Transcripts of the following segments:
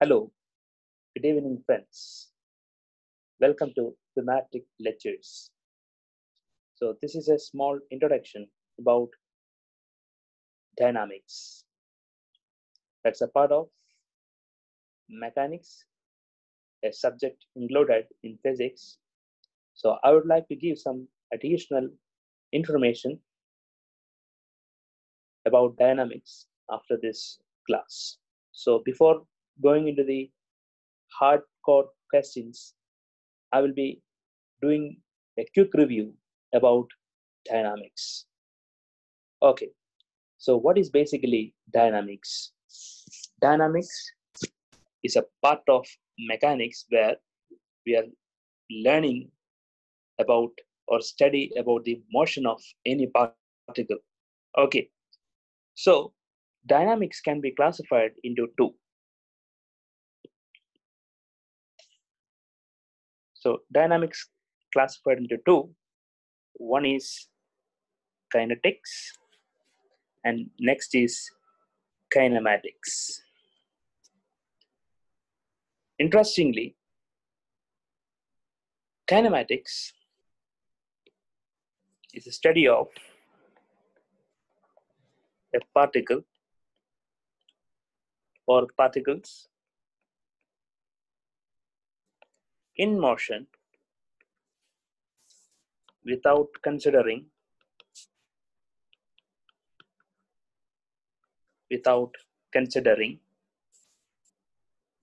Hello, good evening, friends. Welcome to thematic lectures. So, this is a small introduction about dynamics. That's a part of mechanics, a subject included in physics. So, I would like to give some additional information about dynamics after this class. So, before going into the hardcore questions, I will be doing a quick review about dynamics. Okay, so what is basically dynamics? Dynamics is a part of mechanics where we are learning about or study about the motion of any particle. Okay, so dynamics can be classified into two. So dynamics classified into two. One is kinetics and next is kinematics. Interestingly, kinematics is a study of a particle or particles in motion without considering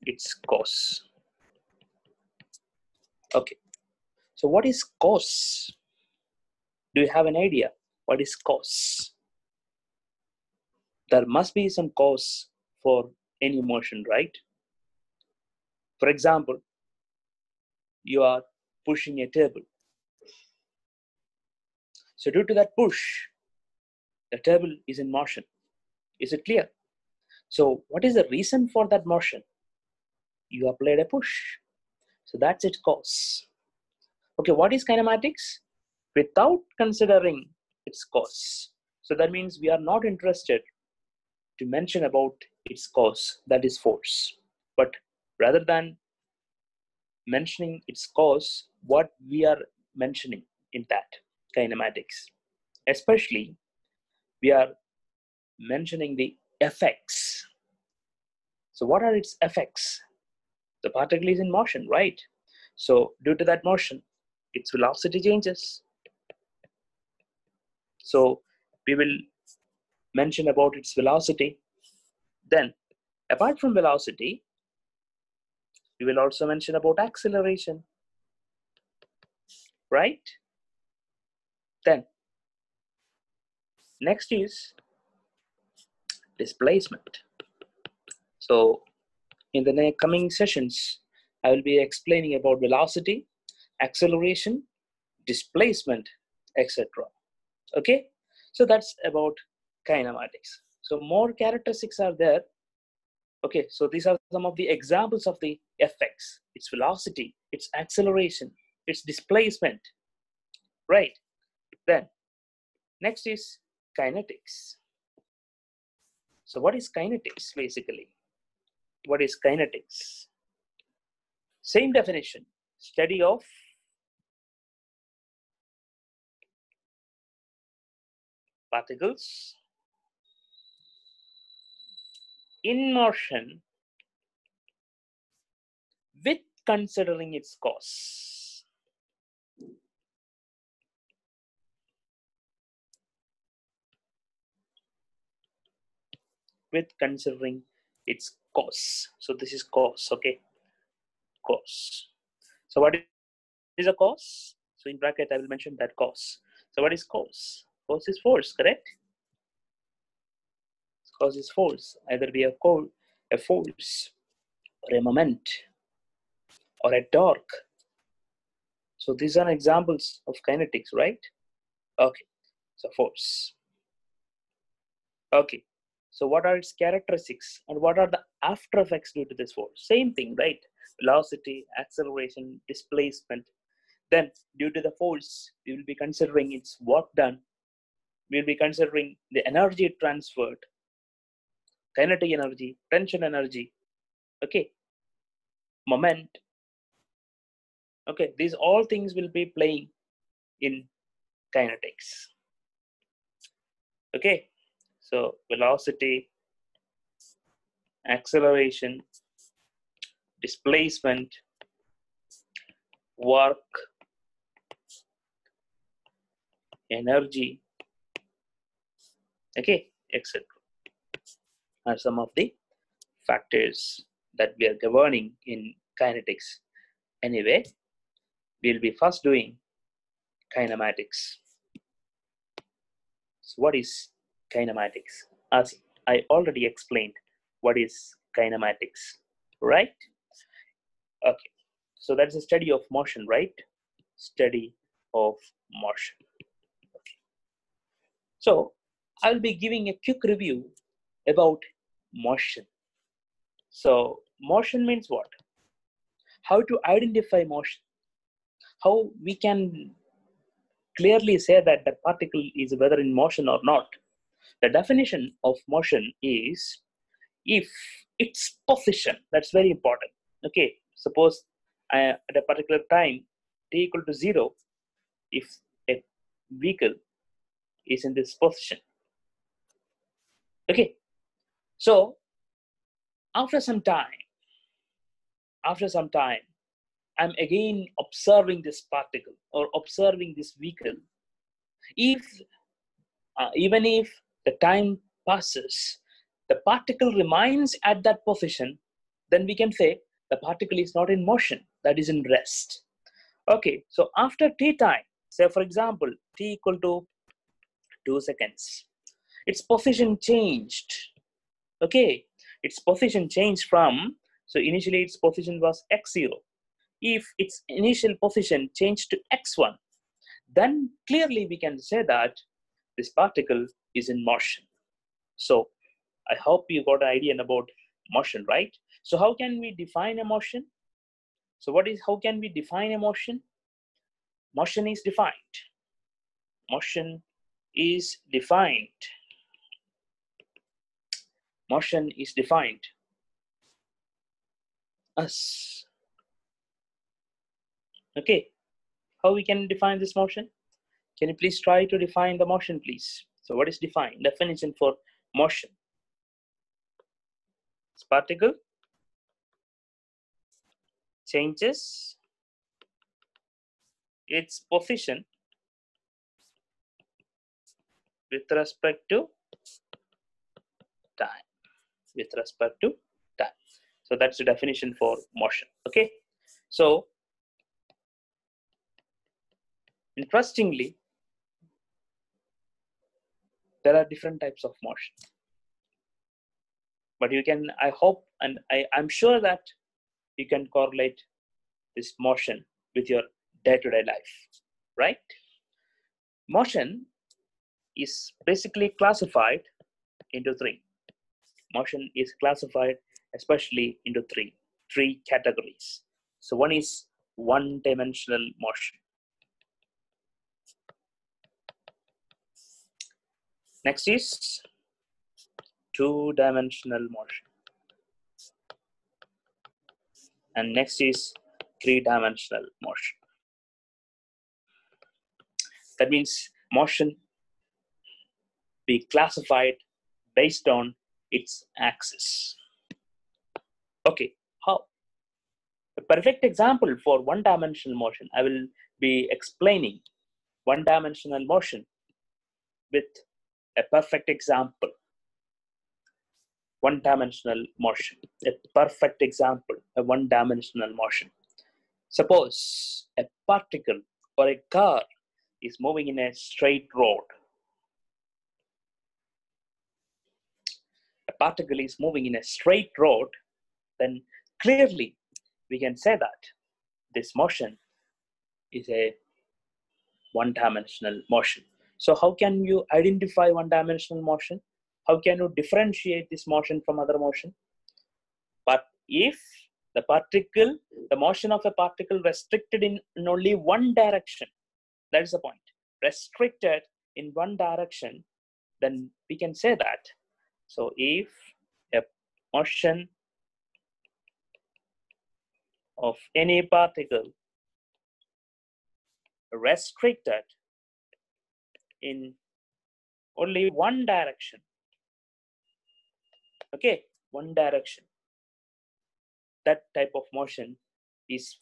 its cause. Okay, so what is cause? Do you have an idea what is cause? There must be some cause for any motion, right? For example, you are pushing a table. So due to that push, the table is in motion. Is it clear? So what is the reason for that motion? You applied a push. So that's its cause. Okay, what is kinematics? Without considering its cause. So that means we are not interested to mention about its cause, that is force. But rather than mentioning its cause, what we are mentioning in that kinematics, especially we are mentioning the effects. So what are its effects? The particle is in motion, right? So due to that motion, its velocity changes. So we will mention about its velocity. Then apart from velocity, we will also mention about acceleration, right? Then next is displacement. So in the coming sessions, I will be explaining about velocity, acceleration, displacement, etc. Okay, so that's about kinematics. So more characteristics are there. Okay, so these are some of the examples of the effects: its velocity, its acceleration, its displacement, right? Then next is kinetics. So what is kinetics basically? What is kinetics? Same definition: study of particles in motion with considering its cause. With considering its cause. So this is cause, okay? Cause. So what is a cause? So in bracket, I will mention that cause. So what is cause? Cause is force, correct? Cause is force. Either be a force, or a moment, or a torque. So these are examples of kinetics, right? Okay, so force. Okay, so what are its characteristics and what are the after effects due to this force? Same thing, right? Velocity, acceleration, displacement. Then due to the force, we will be considering its work done. We will be considering the energy transferred, kinetic energy, tension energy. Okay, moment. Okay, these all things will be playing in kinetics. Okay, so velocity, acceleration, displacement, work, energy, okay, etc. are some of the factors that we are governing in kinetics. Anyway, we'll be first doing kinematics. So what is kinematics? As I already explained, what is kinematics, right? Okay, so that's a study of motion, right? Study of motion. Okay. So I'll be giving a quick review about motion. So motion means what? How to identify motion? How we can clearly say that the particle is whether in motion or not? The definition of motion is if its position, that's very important. Okay, suppose at a particular time t equal to 0, if a vehicle is in this position. Okay, so after some time, I'm again observing this particle or observing this vehicle. If even if the time passes, the particle remains at that position, then we can say the particle is not in motion, that is in rest. Okay, so after t time, say for example, t equal to 2 seconds, its position changed. Okay, its position changed from, so initially its position was x0. If its initial position changed to x1, then clearly we can say that this particle is in motion. So I hope you got an idea about motion, right? So how can we define a motion? So how can we define a motion? Motion is defined. Motion is defined. Motion is defined as, okay, how we can define this motion? Can you please try to define the motion, please? So what is defined? Definition for motion. This particle changes its position with respect to time. With respect to time. So that's the definition for motion. Okay. So interestingly, there are different types of motion. But you can, I hope, and I'm sure that you can correlate this motion with your day-to-day life, right? Motion is basically classified into three. Motion is classified especially into three categories. So one is one-dimensional motion. Next is two-dimensional motion. And next is three-dimensional motion. That means motion be classified based on its axis. Okay, how? A perfect example for one-dimensional motion, I will be explaining one-dimensional motion with a perfect example. One-dimensional motion, a perfect example, a one-dimensional motion. Suppose a particle or a car is moving in a straight road. A particle is moving in a straight road, then clearly we can say that this motion is a one-dimensional motion. So how can you identify one-dimensional motion? How can you differentiate this motion from other motion? But if the motion of a particle restricted in only one direction, that is the point, restricted in one direction, then we can say that. So if a motion of any particle restricted in only one direction. Okay, one direction. That type of motion is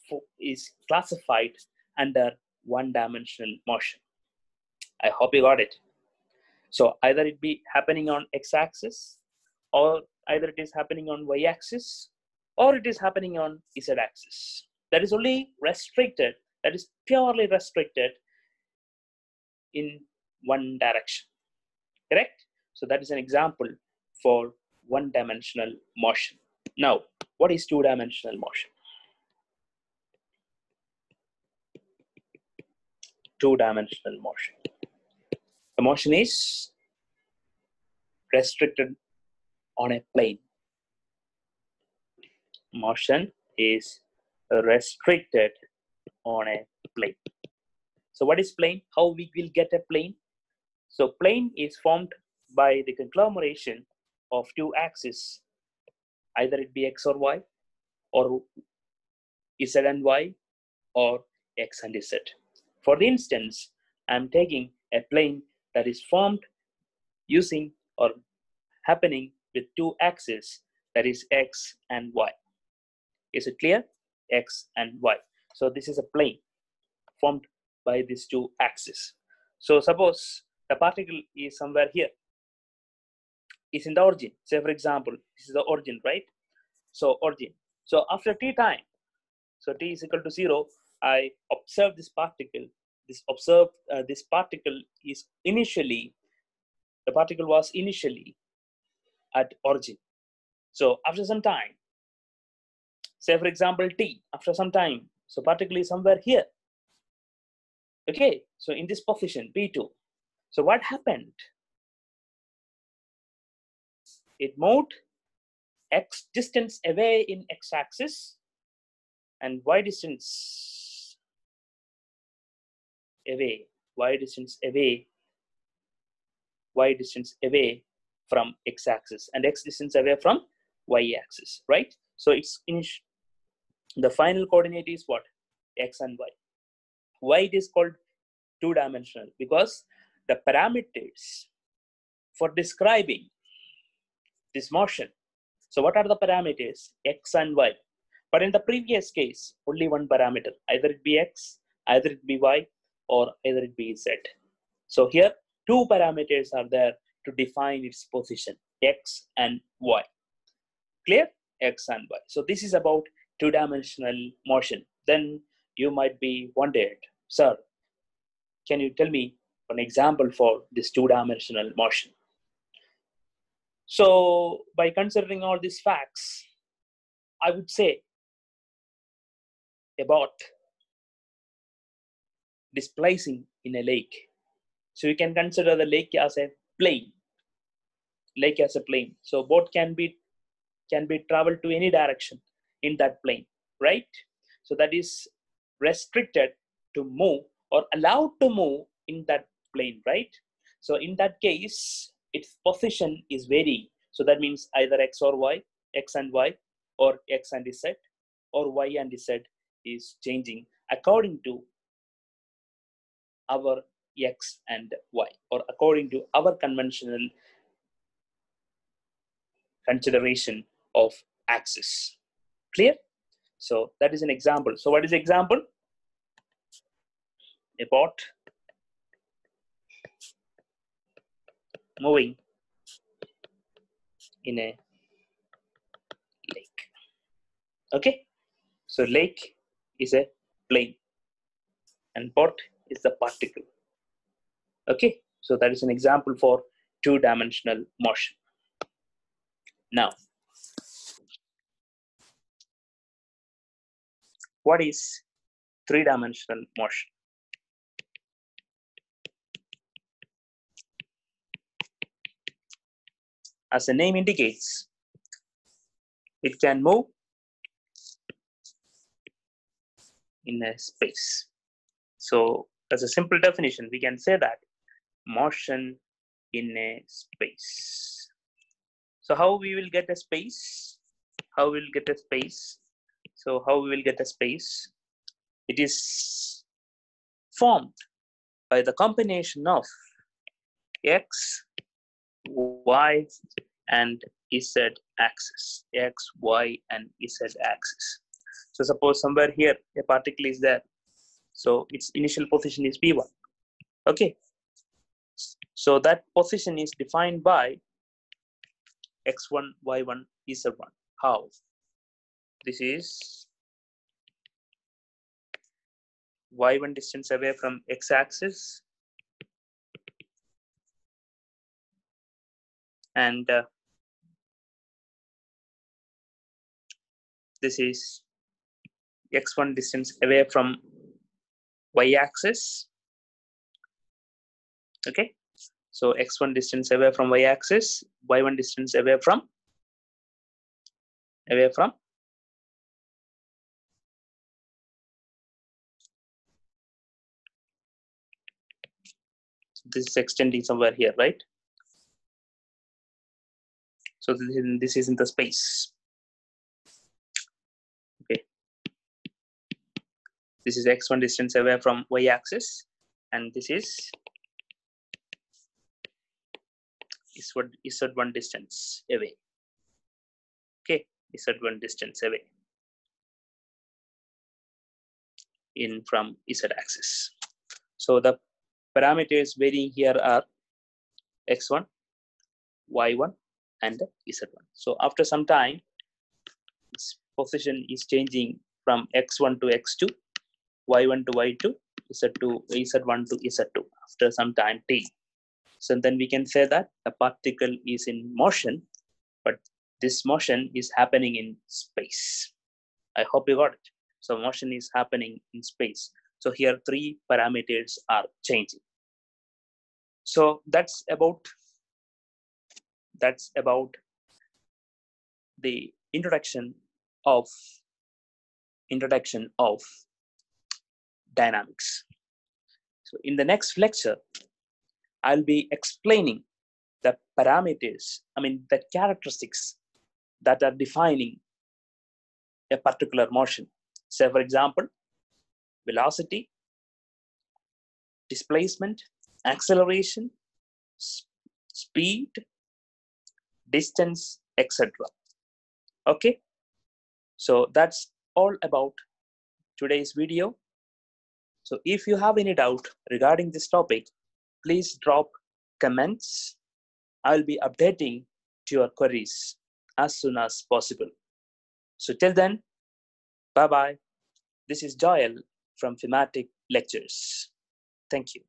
classified under one-dimensional motion. I hope you got it. So either it be happening on x-axis, or either it is happening on y-axis, or it is happening on z-axis. That is only restricted, that is purely restricted in one direction. Correct? So that is an example for one-dimensional motion. Now, what is two-dimensional motion? Two-dimensional motion. The motion is restricted on a plane. Motion is restricted on a plane. So what is plane? How we will get a plane? So plane is formed by the conglomeration of two axes, either it be x or y, or z and y, or x and z. For instance, I'm taking a plane that is formed using or happening with two axes, that is x and y. Is it clear? X and y. So this is a plane formed by these two axes. So suppose the particle is somewhere here, is in the origin. Say for example, this is the origin, right? So origin. So after t time, so t is equal to 0, I observe this particle. This particle is initially, the particle was initially at origin. So after some time, say for example t, after some time, so particle is somewhere here. Okay, so in this position p2. So what happened? It moved x distance away in x-axis and y distance away, y distance away from x-axis, and x distance away from y-axis, right? So it's in the final coordinate is what? X and y. Why it is called two-dimensional? Because the parameters for describing this motion, so what are the parameters? X and y. But in the previous case, only one parameter, either it be x, either it be y, or either it be z. So here two parameters are there to define its position, x and y. Clear? X and y. So this is about two-dimensional motion. Then you might be wondered, sir, can you tell me an example for this two-dimensional motion? So by considering all these facts, I would say about displacing in a lake. So you can consider the lake as a plane. Lake as a plane. So boat can be traveled to any direction in that plane, right? So that is restricted to move or allowed to move in that plane, right? So in that case, its position is varying. So that means either x or y, x and y, or x and z, or y and z is changing according to our x and y, or according to our conventional consideration of axis. Clear? So that is an example. So what is the example? A boat moving in a lake. Okay, so lake is a plane and boat is the particle. Okay, so that is an example for two-dimensional motion. Now, what is three-dimensional motion? As the name indicates, it can move in a space. So as a simple definition, we can say that motion in a space. So how we will get a space? How we will get a space? So how we will get a space? It is formed by the combination of x, y, and z axis. X, y, and z axis. So suppose somewhere here a particle is there. So its initial position is p1. Okay. So that position is defined by x1, y1, z1. How? This is y1 distance away from x-axis, and this is x1 distance away from y-axis. Okay, so x1 distance away from y-axis, y1 distance away from this is extending somewhere here, right? So this is in the space. Okay, this is x1 distance away from y-axis, and this is z1 distance away. Okay, z1 distance away in from z-axis. So the parameters varying here are x1, y1, and z1. So after some time, its position is changing from x1 to x2, y1 to y2, z1 to z2 after some time t. So then we can say that the particle is in motion, but this motion is happening in space. I hope you got it. So motion is happening in space. So here 3 parameters are changing. So that's about the introduction of dynamics. So in the next lecture, I'll be explaining the parameters, the characteristics that are defining a particular motion. Say, for example, velocity, displacement, acceleration, speed, distance, etc. Okay, so that's all about today's video. So if you have any doubt regarding this topic, please drop comments. I'll be updating to your queries as soon as possible. So till then, bye-bye. This is Joel from Thematic Lectures. Thank you.